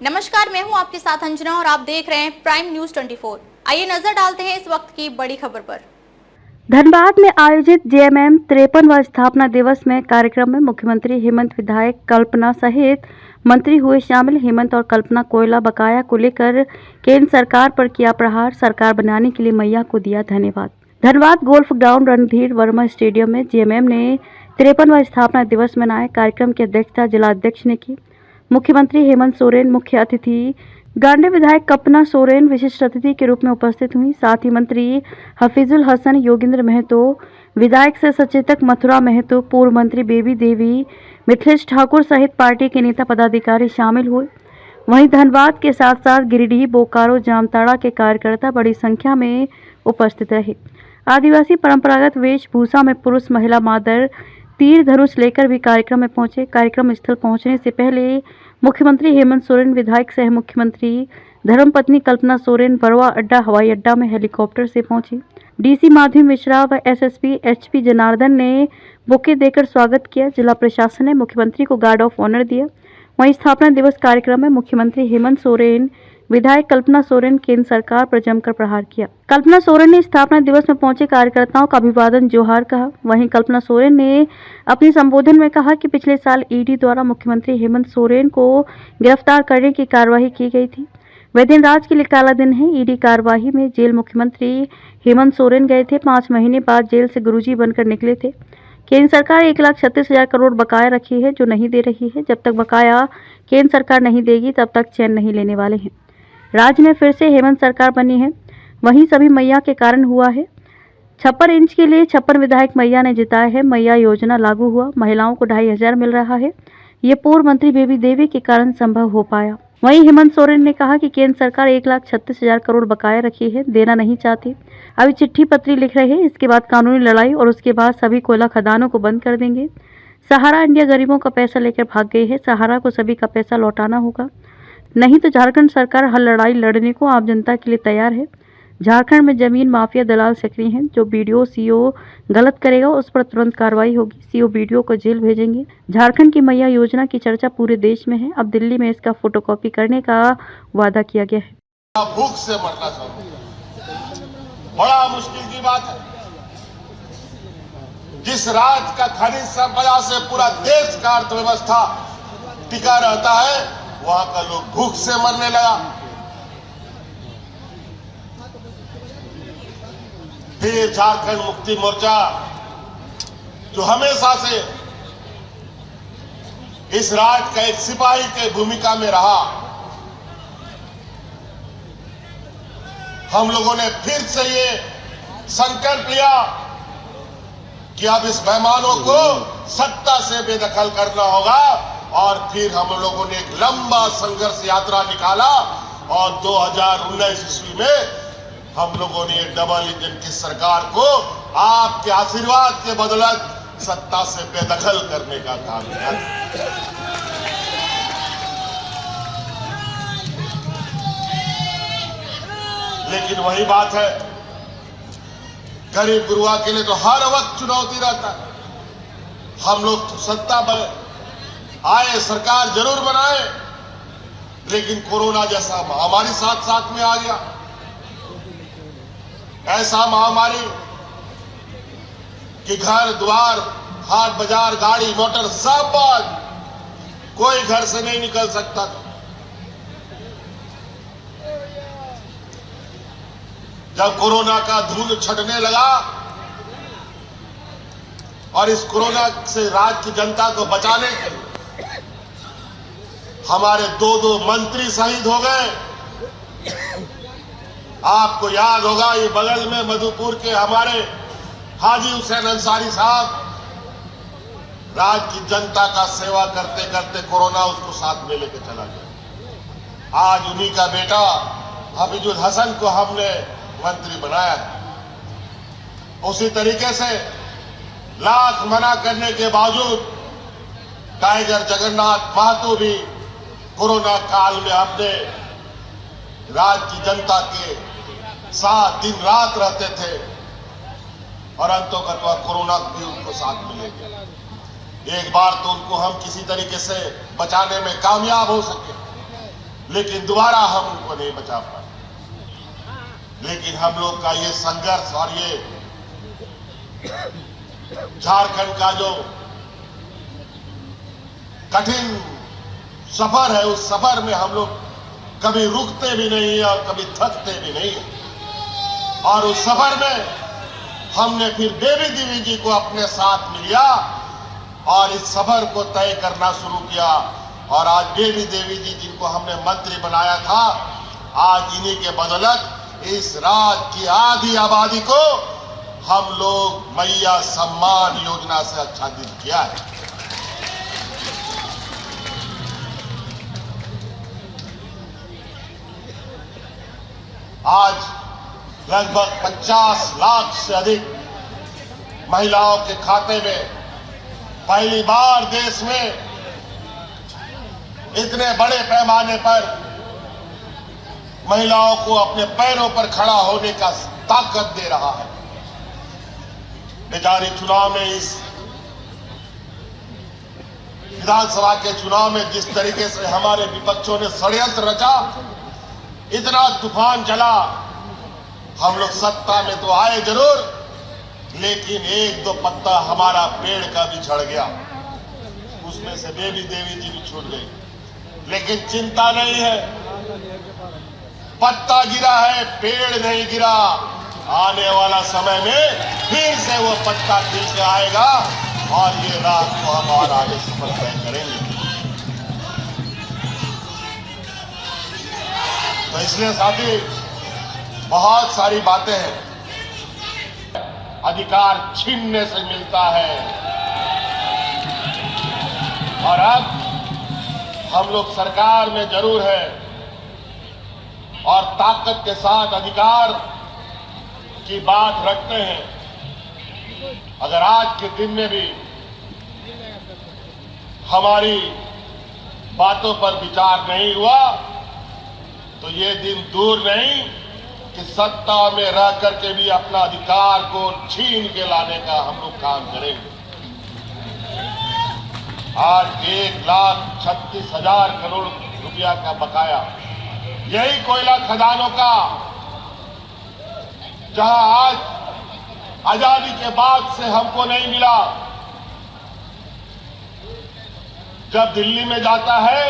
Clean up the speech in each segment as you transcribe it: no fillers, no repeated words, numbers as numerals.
नमस्कार, मैं हूं आपके साथ अंजना और आप देख रहे हैं प्राइम न्यूज 24। आइए नजर डालते हैं इस वक्त की बड़ी खबर पर। धनबाद में आयोजित जेएमएम 53वां स्थापना दिवस में कार्यक्रम में मुख्यमंत्री हेमंत, विधायक कल्पना सहित मंत्री हुए शामिल। हेमंत और कल्पना कोयला बकाया को लेकर केंद्र सरकार पर किया प्रहार, सरकार बनाने के लिए मैया को दिया धन्यवाद। Dhanbad golf ground Randhir Verma stadium में जेएमएम ने 53वां स्थापना दिवस मनाया। कार्यक्रम की अध्यक्षता जिलाध्यक्ष ने की। मुख्यमंत्री हेमंत सोरेन मुख्य अतिथि, गांधी विधायक कल्पना सोरेन विशिष्ट अतिथि के रूप में उपस्थित हुई। साथ ही मंत्री हफीजुल हसन, योगेंद्र महतो, विधायक से सचेतक मथुरा महतो, पूर्व मंत्री बेबी देवी, मिथिलेश ठाकुर सहित पार्टी के नेता पदाधिकारी शामिल हुए। वहीं धनबाद के साथ साथ गिरिडीह, बोकारो, जामताड़ा के कार्यकर्ता बड़ी संख्या में उपस्थित रहे। आदिवासी परंपरागत वेशभूषा में पुरुष महिला मादर तीर धनुष लेकर भी कार्यक्रम में पहुंचे। कार्यक्रम स्थल पहुंचने से पहले मुख्यमंत्री हेमंत सोरेन, विधायक सह मुख्यमंत्री धर्मपत्नी कल्पना सोरेन बरवा अड्डा हवाई अड्डा में हेलीकॉप्टर से पहुंची। डीसी माधवी मिश्रा व एसएसपी एचपी जनार्दन ने बुके देकर स्वागत किया। जिला प्रशासन ने मुख्यमंत्री को गार्ड ऑफ ऑनर दिया। वहीं स्थापना दिवस कार्यक्रम में मुख्यमंत्री हेमंत सोरेन, विधायक कल्पना सोरेन केंद्र सरकार पर जमकर प्रहार किया। कल्पना सोरेन ने स्थापना दिवस में पहुंचे कार्यकर्ताओं का अभिवादन जोहार कहा। वहीं कल्पना सोरेन ने अपने संबोधन में कहा कि पिछले साल ईडी द्वारा मुख्यमंत्री हेमंत सोरेन को गिरफ्तार करने की कार्यवाही की गई थी। वह दिन राज के लिए काला दिन है। ईडी कार्यवाही में जेल मुख्यमंत्री हेमंत सोरेन गए थे। 5 महीने बाद जेल से गुरुजी बनकर निकले थे। केंद्र सरकार 1,36,000 करोड़ बकाया रखी है, जो नहीं दे रही है। जब तक बकाया केंद्र सरकार नहीं देगी तब तक चैन नहीं लेने वाले हैं। राज्य में फिर से हेमंत सरकार बनी है, वहीं सभी मैया के कारण हुआ है। 56 इंच के लिए 56 विधायक मैया ने जिताए हैं। मैया योजना लागू हुआ, महिलाओं को 2,500 मिल रहा है। ये पूर्व मंत्री बेबी देवी के कारण संभव हो पाया। वहीं हेमंत सोरेन ने कहा कि केंद्र सरकार 1,36,000 करोड़ बकाया रखी है, देना नहीं चाहती। अभी चिट्ठी पत्री लिख रहे हैं, इसके बाद कानूनी लड़ाई और उसके बाद सभी कोयला खदानों को बंद कर देंगे। सहारा इंडिया गरीबों का पैसा लेकर भाग गई है। सहारा को सभी का पैसा लौटाना होगा, नहीं तो झारखंड सरकार हर लड़ाई लड़ने को आप जनता के लिए तैयार है। झारखंड में जमीन माफिया दलाल सक्रिय हैं। जो बीडीओ सीओ गलत करेगा उस पर तुरंत कार्रवाई होगी। सीओ बीडीओ को जेल भेजेंगे। झारखंड की मैया योजना की चर्चा पूरे देश में है। अब दिल्ली में इसका फोटोकॉपी करने का वादा किया गया है। भूख से मरना बड़ा मुश्किल की बात है। जिस राज्य का खनिज संपदा से पूरा देश का अर्थव्यवस्था टिका रहता है, वहां का लोग भूख से मरने लगा। फिर झारखंड मुक्ति मोर्चा, जो हमेशा से इस राज्य का एक सिपाही के भूमिका में रहा, हम लोगों ने फिर से ये संकल्प लिया कि अब इस मेहमानों को सत्ता से बेदखल करना होगा। और फिर हम लोगों ने एक लंबा संघर्ष यात्रा निकाला और 2019 ईस्वी में हम लोगों ने डबल इंजन की सरकार को आपके आशीर्वाद के बदौलत सत्ता से बेदखल करने का काम किया। लेकिन वही बात है, गरीब गुरुआ के लिए तो हर वक्त चुनौती रहता है। हम लोग सत्ता आए, सरकार जरूर बनाए, लेकिन कोरोना जैसा महामारी साथ साथ में आ गया। ऐसा महामारी कि घर द्वार, हाट बाजार, गाड़ी मोटर सब बंद, कोई घर से नहीं निकल सकता था। जब कोरोना का धूल छटने लगा और इस कोरोना से राज्य की जनता को बचाने के लिए हमारे 2 मंत्री शहीद हो गए। आपको याद होगा, ये बगल में मधुपुर के हमारे हाजी हुसैन अंसारी साहब राज्य की जनता का सेवा करते करते कोरोना उसको साथ में लेके चला गया। आज उन्हीं का बेटा हफीजुल हसन को हमने मंत्री बनाया। उसी तरीके से लाख मना करने के बावजूद टाइगर जगन्नाथ महतो भी कोरोना काल में अपने राज्य की जनता के साथ दिन रात रहते थे और अंतोगत्वा कोरोना भी उनको साथ मिले। एक बार तो उनको हम किसी तरीके से बचाने में कामयाब हो सके, लेकिन दोबारा हम उनको नहीं बचा पाए। लेकिन हम लोग का ये संघर्ष और ये झारखंड का जो कठिन सफर है, उस सफर में हम लोग कभी रुकते भी नहीं है और कभी थकते भी नहीं है। और उस सफर में हमने फिर बेबी देवी जी को अपने साथ मिलिया और इस सफर को तय करना शुरू किया। और आज बेबी देवी जी जिनको हमने मंत्री बनाया था, आज इन्हीं के बदौलत इस राज्य की आधी आबादी को हम लोग मैया सम्मान योजना से आच्छादित किया है। आज लगभग 50 लाख से अधिक महिलाओं के खाते में पहली बार देश में इतने बड़े पैमाने पर महिलाओं को अपने पैरों पर खड़ा होने का ताकत दे रहा है। बेचारी चुनाव में, इस विधानसभा के चुनाव में जिस तरीके से हमारे विपक्षों ने षड्यंत्र रचा, इतना तूफान चला, हम लोग सत्ता में तो आए जरूर, लेकिन एक दो पत्ता हमारा पेड़ का भी झड़ गया, उसमें से बेबी देवी जी भी छूट गई। लेकिन चिंता नहीं है, पत्ता गिरा है, पेड़ नहीं गिरा। आने वाला समय में फिर से वो पत्ता खिल के आएगा और ये रात को हम और आगे सफर तय करेंगे। तो इसलिए साथी, बहुत सारी बातें हैं, अधिकार छीनने से मिलता है और अब हम लोग सरकार में जरूर है और ताकत के साथ अधिकार की बात रखते हैं। अगर आज के दिन में भी हमारी बातों पर विचार नहीं हुआ तो ये दिन दूर नहीं कि सत्ता में रह करके भी अपना अधिकार को छीन के लाने का हम लोग काम करेंगे। आज 1,36,000 करोड़ रुपया का बकाया, यही कोयला खदानों का, जहां आज आजादी के बाद से हमको नहीं मिला। जब दिल्ली में जाता है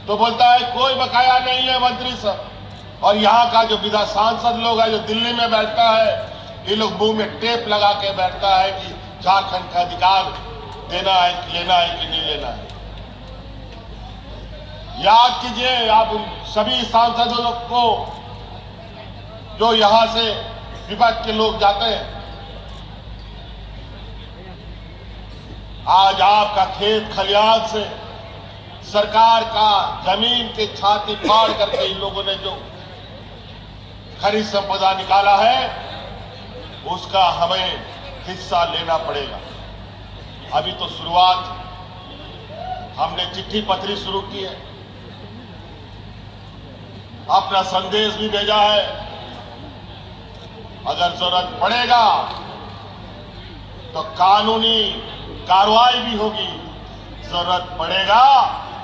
तो बोलता है कोई बकाया नहीं है मंत्री साहब, और यहाँ का जो विधान सांसद लोग है जो दिल्ली में बैठता है, ये लोग मुंह में टेप लगा के बैठता है कि झारखंड का अधिकार देना है कि लेना है कि नहीं लेना है। याद कीजिए आप उन सभी सांसदों लोग को जो यहां से विपक्ष के लोग जाते हैं। आज आपका खेत खलिहान से सरकार का जमीन के छाती फाड़ करके इन लोगों ने जो खरीद संपदा निकाला है, उसका हमें हिस्सा लेना पड़ेगा। अभी तो शुरुआत, हमने चिट्ठी पत्री शुरू की है, अपना संदेश भी भेजा है। अगर जरूरत पड़ेगा तो कानूनी कार्रवाई भी होगी, जरूरत पड़ेगा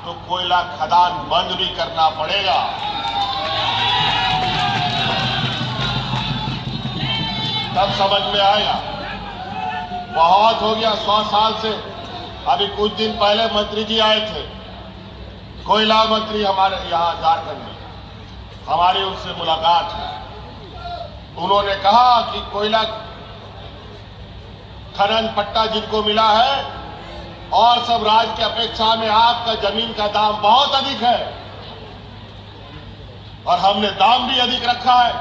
तो कोयला खदान बंद भी करना पड़ेगा। तब समझ में आएगा। बहुत हो गया, 100 साल से। अभी कुछ दिन पहले मंत्री जी आए थे, कोयला मंत्री हमारे यहाँ झारखंड में, हमारी उनसे मुलाकात हुई। उन्होंने कहा कि कोयला खनन पट्टा जिनको मिला है और सब राज्य की अपेक्षा में आपका जमीन का दाम बहुत अधिक है और हमने दाम भी अधिक रखा है।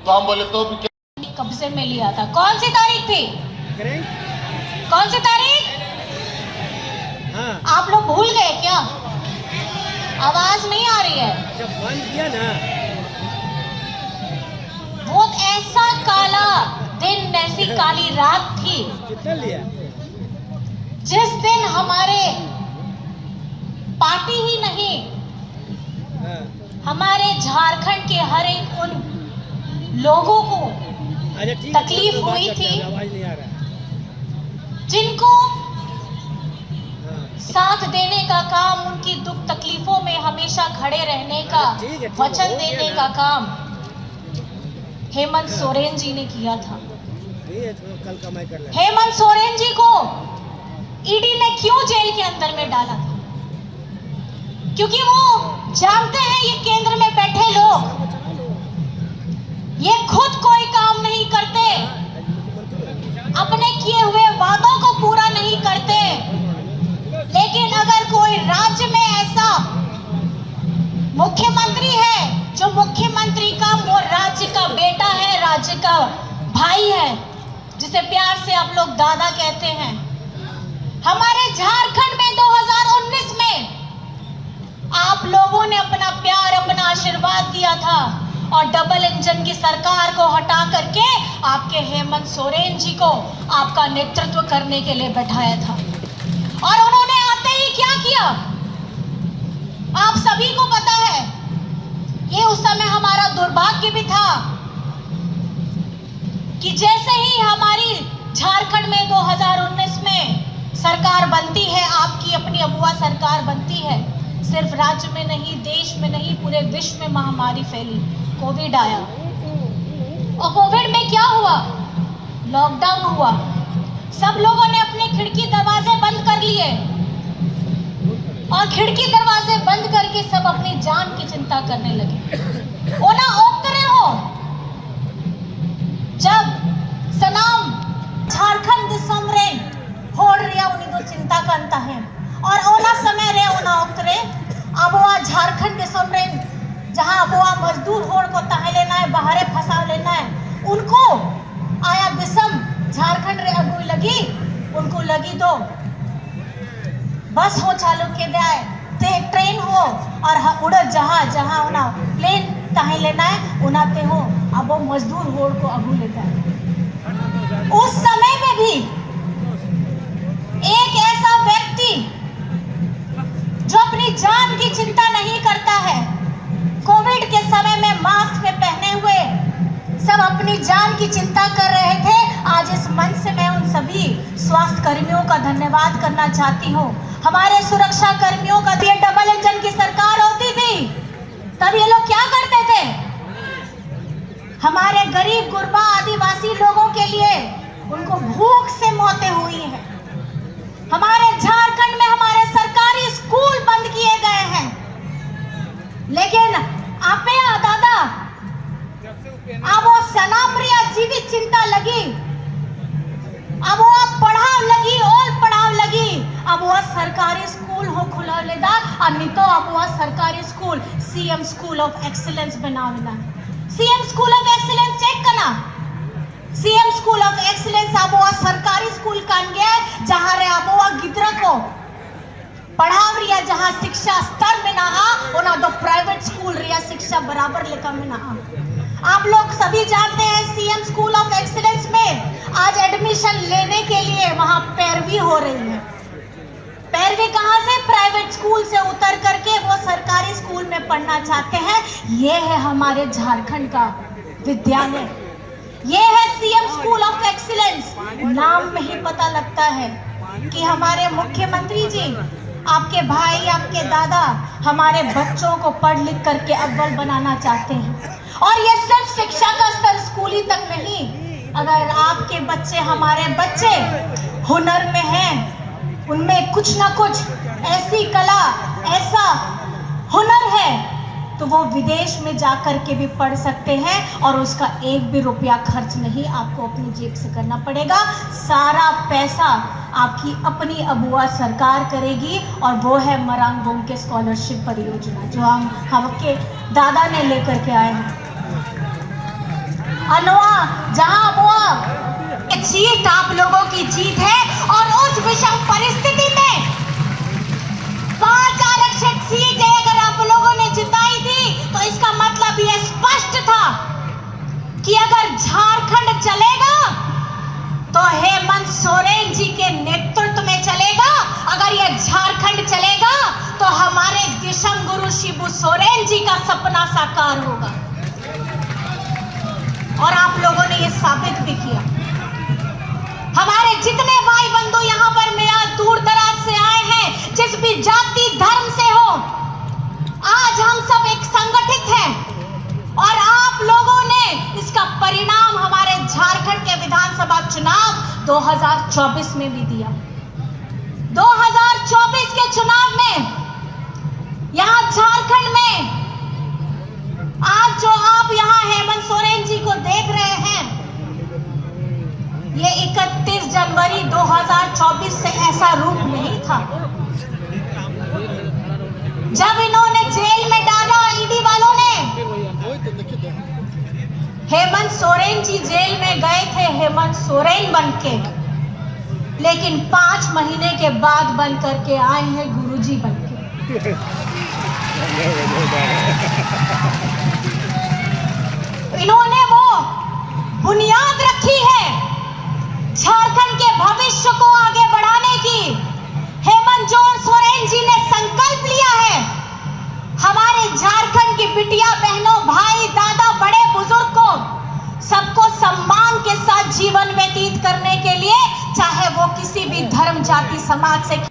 तो हम बोले तो कब्जे में लिया था। कौन सी तारीख थी? कौन सी तारीख? हाँ। आप लोग भूल गए क्या? आवाज नहीं आ रही है। जब बंद किया ना, वो ऐसा काला दिन, ऐसी काली रात थी कितना लिया? जिस दिन हमारे पार्टी ही नहीं, हाँ। हमारे झारखंड के हर एक उन लोगों को अच्छा ठीक है, तकलीफ तो बात हुई करते हैं, थी। आवाज नहीं आ रहा। जिनको हाँ। साथ देने का काम, उनकी दुख तकलीफों में हमेशा खड़े रहने का ठीक है, वचन हो देने गया का ना। काम हेमंत सोरेन जी ने किया था। ये कल कमाई कर ले। हेमंत सोरेन जी को ईडी ने क्यों जेल के अंदर में डाला था? क्योंकि वो जानते हैं ये केंद्र में बैठे लोग ये खुद कोई काम नहीं करते, अपने किए हुए वादों को पूरा नहीं करते। लेकिन अगर कोई राज्य में ऐसा मुख्यमंत्री है जो मुख्यमंत्री का वो राज्य का बेटा है, राज्य का भाई है, जिसे प्यार से आप लोग दादा कहते हैं। हमारे झारखंड में 2019 में आप लोगों ने अपना प्यार, अपना आशीर्वाद दिया था और डबल इंजन की सरकार को हटा करके आपके हेमंत सोरेन जी को आपका नेतृत्व करने के लिए बैठाया था। और उन्होंने आते ही क्या किया आप सभी को पता है। ये उस समय हमारा दुर्भाग्य भी था कि जैसे ही हमारी झारखंड में 2019 में सरकार बनती है, आपकी अपनी अगुआ सरकार बनती है, सिर्फ राज्य में नहीं, देश में नहीं, पूरे विश्व में महामारी फैली, कोविड आया। और कोविड में क्या हुआ? लॉकडाउन हुआ। सब लोगों ने अपने खिड़की दरवाजे बंद कर लिए और खिड़की दरवाजे बंद करके सब अपनी जान की चिंता करने लगे। ओना ओक्तरे हो जब सनाम झारखंड दिसम रे होड़ रिया उन्हीं तो चिंता करता है और ओना समय रे ओना ओक्तरे अब वो झारखंड दिसम रे जहां अब वो मजदूर होड़ को तहे लेना है, बाहरे फंसा लेना है, उनको आया दिसम झारखंड रे अगुई लगी, उनको लगी तो बस हो चालू के दे ते ट्रेन हो और उड़ जहां जहां उना प्लेन तहे लेना है उनाते हो। अब वो मजदूर होड़ को अगू लेता है। उस समय में भी एक ऐसा व्यक्ति जो अपनी जान की चिंता नहीं करता है, कोविड के समय में मास्क में पहने हुए सब अपनी जान की चिंता कर रहे थे। आज इस मंच से मैं उन सभी स्वास्थ्य कर्मियों का धन्यवाद करना चाहती हूँ। हमारे सुरक्षा कर्मियों का ये डबल इंजन की सरकार होती थी तब ये लोग क्या करते थे? हमारे गरीब गुरबा आदिवासी लोगों के लिए उनको भूख से मौतें हुई हैं। हमारे झारखंड में हमारे सरकारी स्कूल बंद किए गए हैं, लेकिन आपे दादा अब वो सनामरिया जीवित चिंता लगी, अब वो पढ़ाव लगी और पढ़ाव लगी। अब वो सरकारी स्कूल हो खुला लेदा और नहीं तो अब वो सरकारी school CM school of excellence बनावेला। CM school of excellence check करना, सीएम स्कूल ऑफ एक्सीलेंस अब वो सरकारी स्कूल कान गया है जहां रे अब वो गिदरा को पढ़ाव रिया, जहां शिक्षा स्तर में ना आ तो प्राइवेट स्कूल रिया शिक्षा बराबर लेकर में ना। आप लोग सभी जानते हैं सीएम स्कूल ऑफ एक्सीलेंस में आज एडमिशन लेने के लिए वहां पैरवी हो रही है। पैरवी कहां से? प्राइवेट स्कूल से उतर करके वो सरकारी स्कूल में पढ़ना चाहते हैं। ये है हमारे झारखंड का विद्यालय, ये है सीएम स्कूल ऑफ एक्सीलेंस। नाम में ही पता लगता है कि हमारे मुख्यमंत्री जी, आपके भाई, आपके दादा हमारे बच्चों को पढ़ लिख करके अव्वल बनाना चाहते हैं। और ये सिर्फ शिक्षा का स्तर स्कूली तक नहीं, अगर आपके बच्चे, हमारे बच्चे हुनर में हैं, उनमें कुछ ना कुछ ऐसी कला, ऐसा हुनर है तो वो विदेश में जाकर के भी पढ़ सकते हैं और उसका एक भी रुपया खर्च नहीं आपको अपनी जेब से करना पड़ेगा। सारा पैसा आपकी अपनी अबुआ सरकार करेगी और वो है मरांगबोंग के स्कॉलरशिप परियोजना जो हमके दादा ने लेकर के आए हैं। अनवा जहां वो जीत आप लोगों की जीत है और उस विषम परिस्थिति में 5 आरक्षित सीटें अगर आप लोगों ने जिताई थी तो इसका मतलब ये स्पष्ट था कि अगर झारखंड चलेगा तो हेमंत सोरेन जी के नेतृत्व में चलेगा। अगर ये झारखंड चलेगा तो हमारे दिशम गुरु शिबू सोरेन जी का सपना साकार होगा और आप लोगों ने ये साबित भी किया। हमारे जितने भाई बंधु यहाँ पर मेरा दूर दराज से आए हैं, जाति धर्म से हो, आज हम सब एक संगठित हैं और आप लोगों ने इसका परिणाम हमारे झारखंड के विधानसभा चुनाव 2024 में भी दिया। 2024 के चुनाव में यहां झारखंड में आज जो आप यहां हेमंत सोरेन जी को देख रहे हैं, ये 31 जनवरी 2024 से ऐसा रूप नहीं था। जब इन्होंने जेल में डाला ईडी वालों ने, हेमंत सोरेन जी जेल में गए थे हेमंत सोरेन बनके, लेकिन 5 महीने के बाद बन करके आए हैं गुरुजी बनके। इन्होंने वो बुनियाद रखी है झारखंड के भविष्य को आगे बढ़ाने की। हेमंत सोरेन जी ने संकल्प लिया है हमारे झारखंड की बिटिया बहनों, भाई, दादा, बड़े बुजुर्ग को सबको सम्मान के साथ जीवन व्यतीत करने के लिए, चाहे वो किसी भी धर्म, जाति, समाज से।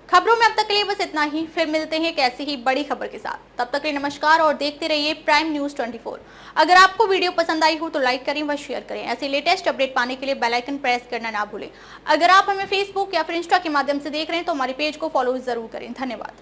खबरों में अब तक के लिए बस इतना ही। फिर मिलते हैं एक ऐसी ही बड़ी खबर के साथ। तब तक के लिए नमस्कार और देखते रहिए प्राइम न्यूज 24। अगर आपको वीडियो पसंद आई हो तो लाइक करें व शेयर करें। ऐसे लेटेस्ट अपडेट पाने के लिए बेल आइकन प्रेस करना ना भूलें। अगर आप हमें फेसबुक या फिर इंस्टा के माध्यम से देख रहे हैं तो हमारे पेज को फॉलो जरूर करें। धन्यवाद।